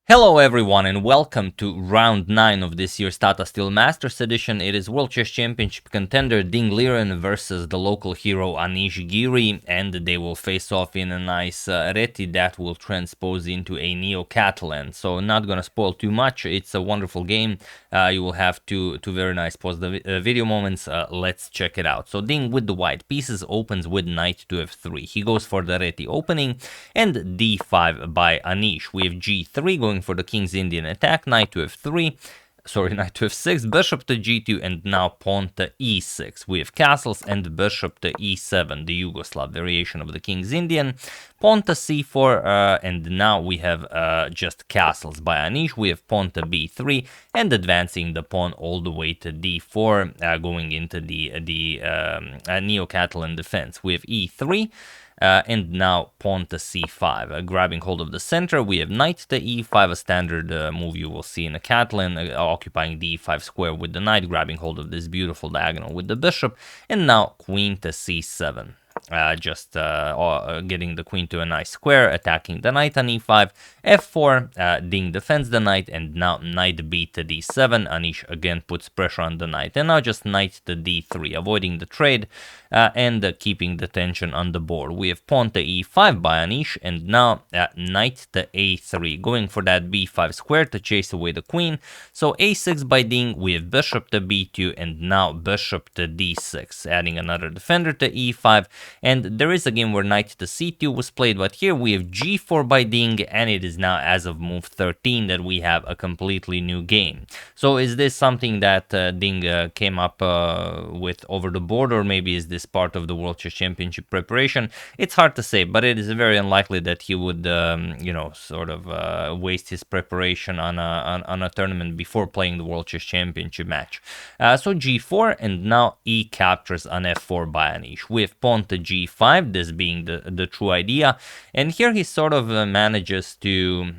Hello everyone and welcome to round 9 of this year's Tata Steel Masters edition. It is World Chess Championship contender Ding Liren versus the local hero Anish Giri, and they will face off in a nice reti that will transpose into a Neo-Catalan. So not gonna spoil too much, it's a wonderful game. You will have two very nice pause the video moments. Let's check it out. So Ding with the white pieces opens with knight to f3. He goes for the reti opening and d5 by Anish. We have g3 going for the King's Indian attack, knight to f3, knight to f6, bishop to g2, and now pawn to e6. We have castles and bishop to e7, the Yugoslav variation of the King's Indian, pawn to c4, and now we have just castles by Anish. We have pawn to b3 and advancing the pawn all the way to d4, going into the Neo-Catalan defense. We have e3. And now pawn to c5, grabbing hold of the center. We have knight to e5, a standard move you will see in a Catalan, occupying the e5 square with the knight, grabbing hold of this beautiful diagonal with the bishop, and now queen to c7. Getting the queen to a nice square, attacking the knight on e5, f4, Ding defends the knight, and now knight b to d7. Anish again puts pressure on the knight, and now just knight to d3, avoiding the trade and keeping the tension on the board. We have pawn to e5 by Anish, and now knight to a3, going for that b5 square to chase away the queen. So a6 by Ding, we have bishop to b2, and now bishop to d6, adding another defender to e5. And there is a game where knight to c2 was played, but here we have g4 by Ding, and it is now as of move 13 that we have a completely new game. So is this something that Ding came up with over the board, or maybe is this part of the World Chess Championship preparation? It's hard to say, but it is very unlikely that he would, waste his preparation on a tournament before playing the World Chess Championship match. So g4, and now e captures on f4 by Anish. We have pawn to g5, this being the true idea, and here he sort of manages to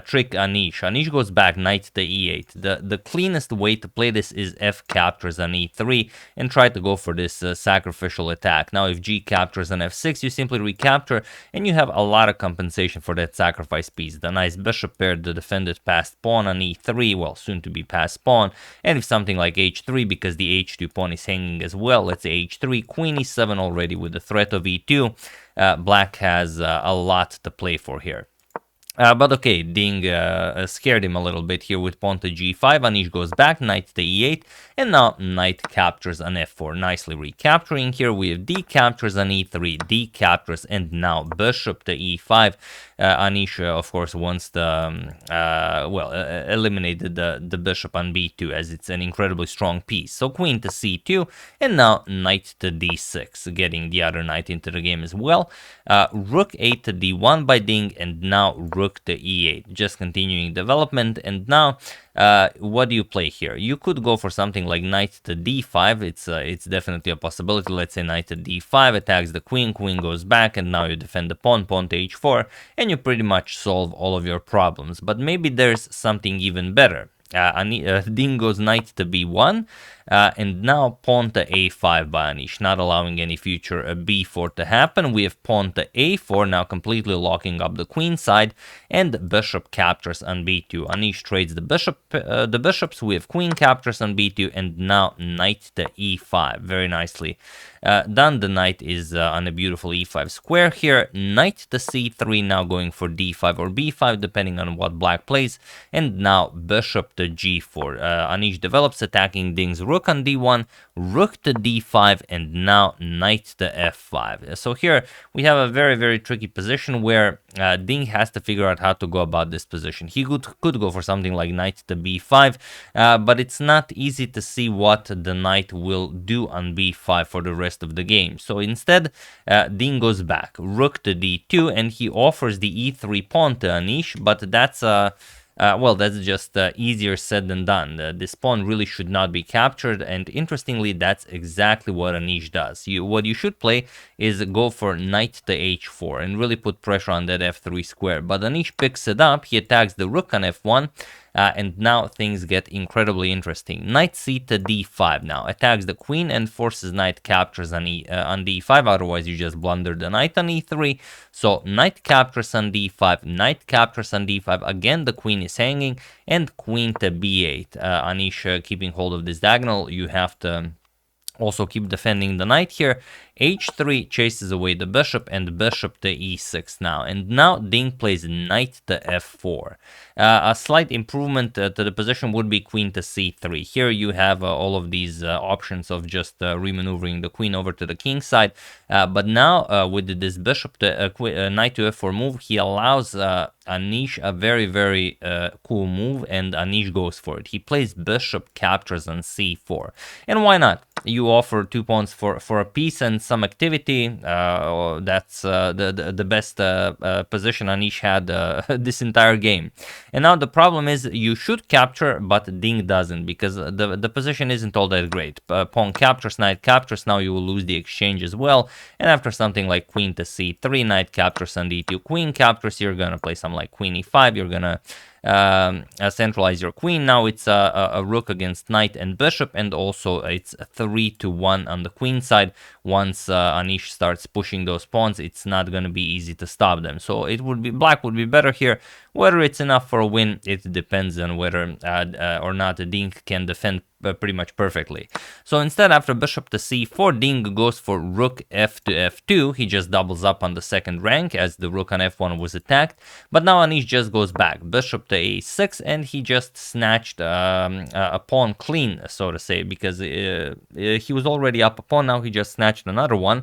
trick Anish. Anish goes back, knight to e8. The cleanest way to play this is f captures on e3 and try to go for this sacrificial attack. Now if g captures on f6, you simply recapture, and you have a lot of compensation for that sacrifice piece. The nice bishop pair, the defended passed pawn on e3, well, soon to be passed pawn, and if something like h3, because the h2 pawn is hanging as well, let's say h3, queen e7 already with the threat of e2, black has a lot to play for here. But okay, Ding scared him a little bit here with pawn to g5. Anish goes back, knight to e8, and now knight captures on f4, nicely recapturing. Here we have d captures on e3, d captures, and now bishop to e5. Anish, of course, wants to eliminated the bishop on b2, as it's an incredibly strong piece. So queen to c2, and now knight to d6, getting the other knight into the game as well. Rook 8 to d1 by Ding, and now rook to e8, just continuing development. And now what do you play here? You could go for something like knight to d5. It's definitely a possibility. Let's say knight to d5 attacks the queen, queen goes back, and now you defend the pawn, pawn to h4, and you pretty much solve all of your problems. But maybe there's something even better. Ding goes knight to b1, and now pawn to a5 by Anish, not allowing any future b4 to happen. We have pawn to a4, now completely locking up the queen side, and bishop captures on b2. Anish trades the bishops. We have queen captures on b2, and now knight to e5. Very nicely done. The knight is on a beautiful e5 square here. Knight to c3, now going for d5 or b5, depending on what black plays, and now bishop to g4. Anish develops, attacking Ding's rook on d1, rook to d5, and now knight to f5. So here we have a very tricky position where Ding has to figure out how to go about this position. He could go for something like knight to b5, but it's not easy to see what the knight will do on b5 for the rest of the game. So instead, Ding goes back, rook to d2, and he offers the e3 pawn to Anish, but that's that's just easier said than done. This pawn really should not be captured, and interestingly, that's exactly what Anish does. What you should play is go for knight to h4 and really put pressure on that f3 square. But Anish picks it up, he attacks the rook on f1, and now things get incredibly interesting. Knight c to d5 now attacks the queen and forces knight captures on d5, otherwise you just blunder the knight on e3. So knight captures on d5, knight captures on d5, again the queen is hanging, and queen to b8. Anish keeping hold of this diagonal, you have to also keep defending the knight here. h3 chases away the bishop, and bishop to e6 now. And now Ding plays knight to f4. A slight improvement to the position would be queen to c3. Here you have all of these options of just remaneuvering the queen over to the king side. But now with this bishop to knight to f4 move, he allows Anish a very, very cool move, and Anish goes for it. He plays bishop captures on c4. And why not? You offer 2 pawns for a piece and some activity. That's the best position Anish had this entire game. And now the problem is you should capture, but Ding doesn't, because the position isn't all that great. Pawn captures, knight captures, now you will lose the exchange as well. And after something like queen to c3, knight captures on d2, queen captures, you're gonna play something like queen e5, you're gonna centralize your queen. Now it's a rook against knight and bishop, and also it's 3-1 on the queen side. Once Anish starts pushing those pawns, it's not going to be easy to stop them. So it would be, black would be better here. Whether it's enough for a win, it depends on whether or not Ding can defend pretty much perfectly. So instead, after bishop to c4, Ding goes for rook f to f2. He just doubles up on the second rank as the rook on f1 was attacked. But now Anish just goes back, bishop to a6, and he just snatched a pawn clean, so to say, because he was already up a pawn. Now he just snatched another one.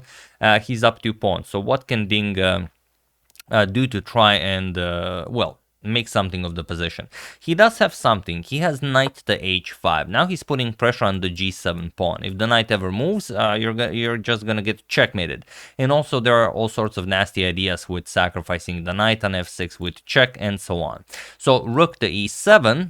He's up 2 pawns. So what can Ding do to try and, well, make something of the position? He does have something. He has knight to h5. Now he's putting pressure on the g7 pawn. If the knight ever moves, you're just gonna get checkmated. And also there are all sorts of nasty ideas with sacrificing the knight on f6 with check and so on. So rook to e7.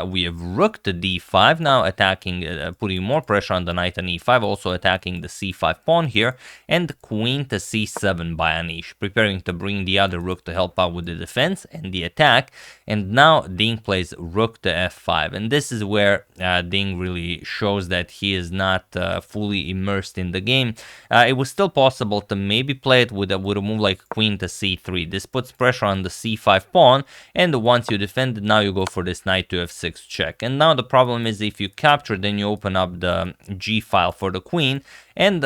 We have rook to d5 now, attacking, putting more pressure on the knight on e5, also attacking the c5 pawn here, and queen to c7 by Anish, preparing to bring the other rook to help out with the defense and the attack. And now Ding plays rook to f5, and this is where Ding really shows that he is not fully immersed in the game. It was still possible to maybe play it with a move like queen to c3. This puts pressure on the c5 pawn, and once you defend it, now you go for this knight to f6 check. And now the problem is, if you capture, then you open up the g file for the queen, and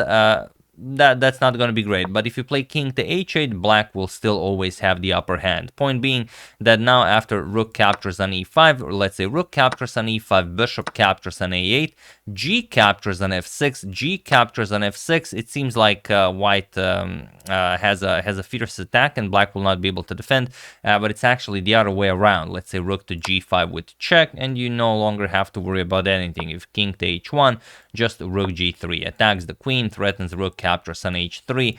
that's not going to be great. But if you play king to h8, black will still always have the upper hand. Point being that now after rook captures on e5, or let's say rook captures on e5, bishop captures on a8, g captures on f6, g captures on f6, it seems like white has a fierce attack and black will not be able to defend, but it's actually the other way around. Let's say rook to g5 with check, and you no longer have to worry about anything. If king to h1, just rook g3 attacks the queen, threatens rook captures on h3.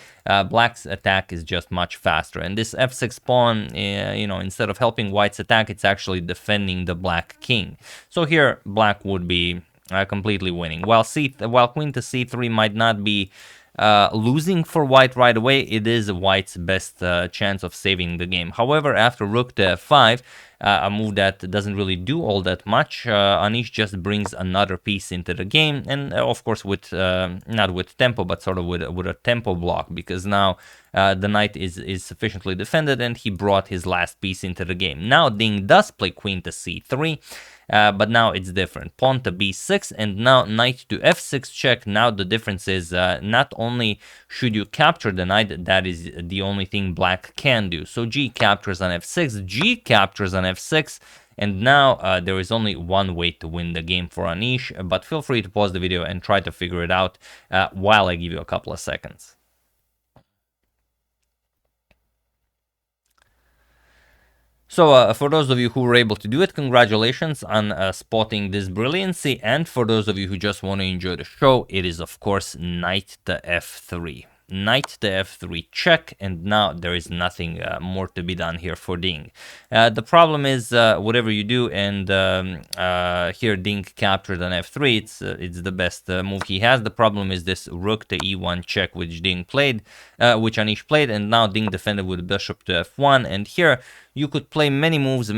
Black's attack is just much faster, and this f6 pawn, you know, instead of helping white's attack, it's actually defending the black king. So here black would be completely winning. While queen to c3 might not be losing for white right away, it is white's best chance of saving the game. However, after rook to f5, a move that doesn't really do all that much, Anish just brings another piece into the game, and of course with not with tempo, but sort of with a tempo block, because now the knight is sufficiently defended and he brought his last piece into the game. Now Ding does play queen to c3, but now it's different. Pawn to b6, and now knight to f6 check. Now the difference is not only should you capture the knight, that is the only thing black can do. So g captures on f6, g captures on f6, and now there is only one way to win the game for Anish, but feel free to pause the video and try to figure it out while I give you a couple of seconds. So for those of you who were able to do it, congratulations on spotting this brilliancy, and for those of you who just want to enjoy the show, it is of course knight to f3. Knight to f3 check, and now there is nothing more to be done here for Ding. The problem is whatever you do, and here Ding captured on f3, it's the best move he has. The problem is this rook to e1 check, which Anish played, and now Ding defended with bishop to f1, and here You could play many moves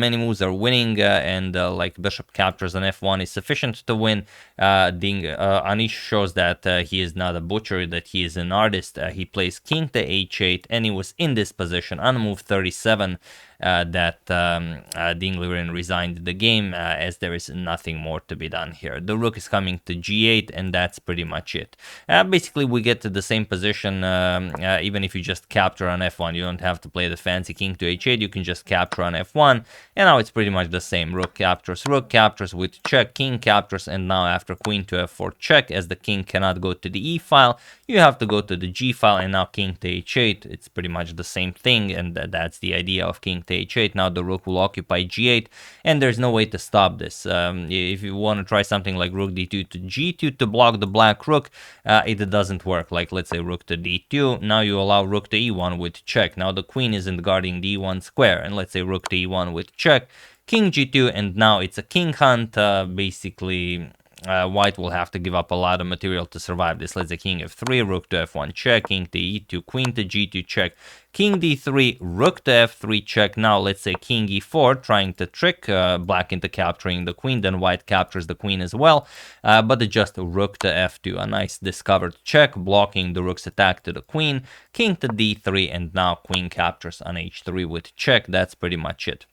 are winning, and like bishop captures on f1 is sufficient to win. Anish shows that he is not a butcher, that he is an artist. He plays king to h8, and he was in this position on move 37 that Ding Liren resigned the game, as there is nothing more to be done here. The rook is coming to g8, and that's pretty much it. Basically, we get to the same position, even if you just capture on f1. You don't have to play the fancy king to h8, you can just capture on f1, and now it's pretty much the same. Rook captures with check, king captures, and now after queen to f4 check, as the king cannot go to the e file, you have to go to the g file, and now king to h8. It's pretty much the same thing, and that's the idea of king to h8. Now the rook will occupy g8, and there's no way to stop this. If you want to try something like rook d2 to g2 to block the black rook, it doesn't work. Like, let's say rook to d2, now you allow rook to e1 with check. Now the queen isn't guarding the e1 square, and let's say rook to e1 with check, king g2, and now it's a king hunt. Basically, white will have to give up a lot of material to survive this. Let's say king f3, rook to f1 check, king to e2, queen to g2 check, king d3, rook to f3 check. Now let's say king e4, trying to trick black into capturing the queen, then white captures the queen as well, but it's just rook to f2, a nice discovered check, blocking the rook's attack to the queen, king to d3, and now queen captures on h3 with check. That's pretty much it.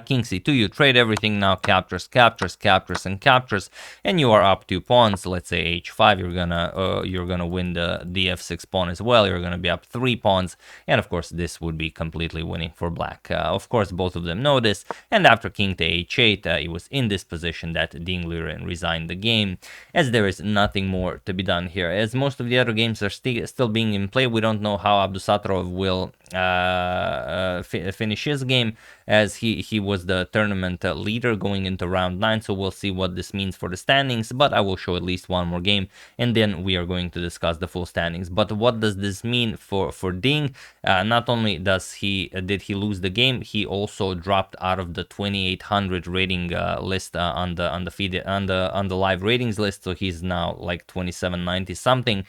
King c2, you trade everything now, captures, and captures, and you are up 2 pawns. Let's say h5, you're gonna win the f6 pawn as well. You're gonna be up 3 pawns, and of course this would be completely winning for black. Of course, both of them know this, and after king to h8, it was in this position that Ding Liren resigned the game, as there is nothing more to be done here. As most of the other games are still being in play, we don't know how Abdusattorov will finish his game, as he was the tournament leader going into round 9, so we'll see what this means for the standings, but I will show at least one more game, and then we are going to discuss the full standings. But what does this mean for Ding? Not only did he lose the game, he also dropped out of the 2800 rating list on the live ratings list, so he's now like 2790 something,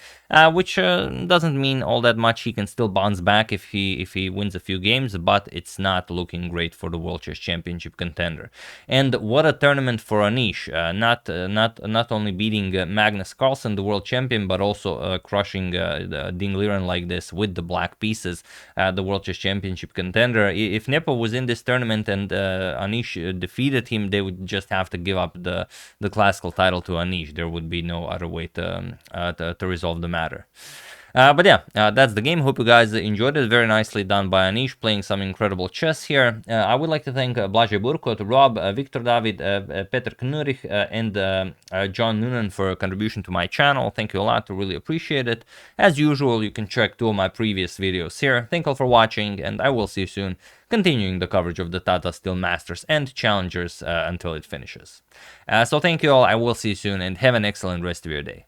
which doesn't mean all that much. He can still bounce back if he wins a few games, but it's not looking great for the World Chess Championship contender. And what a tournament for Anish! Not only beating Magnus Carlsen, the world champion, but also crushing Ding Liren like this with the black pieces, the World Chess Championship contender. If Nepo was in this tournament and Anish defeated him, they would just have to give up the classical title to Anish. There would be no other way to resolve the matter. But yeah, that's the game. Hope you guys enjoyed it. Very nicely done by Anish, playing some incredible chess here. I would like to thank Blažej Burkot, Rob, Victor David, Peter Knurich, and John Noonan for a contribution to my channel. Thank you a lot. I really appreciate it. As usual, you can check 2 of my previous videos here. Thank you all for watching, and I will see you soon, continuing the coverage of the Tata Steel Masters and Challengers until it finishes. So thank you all. I will see you soon, and have an excellent rest of your day.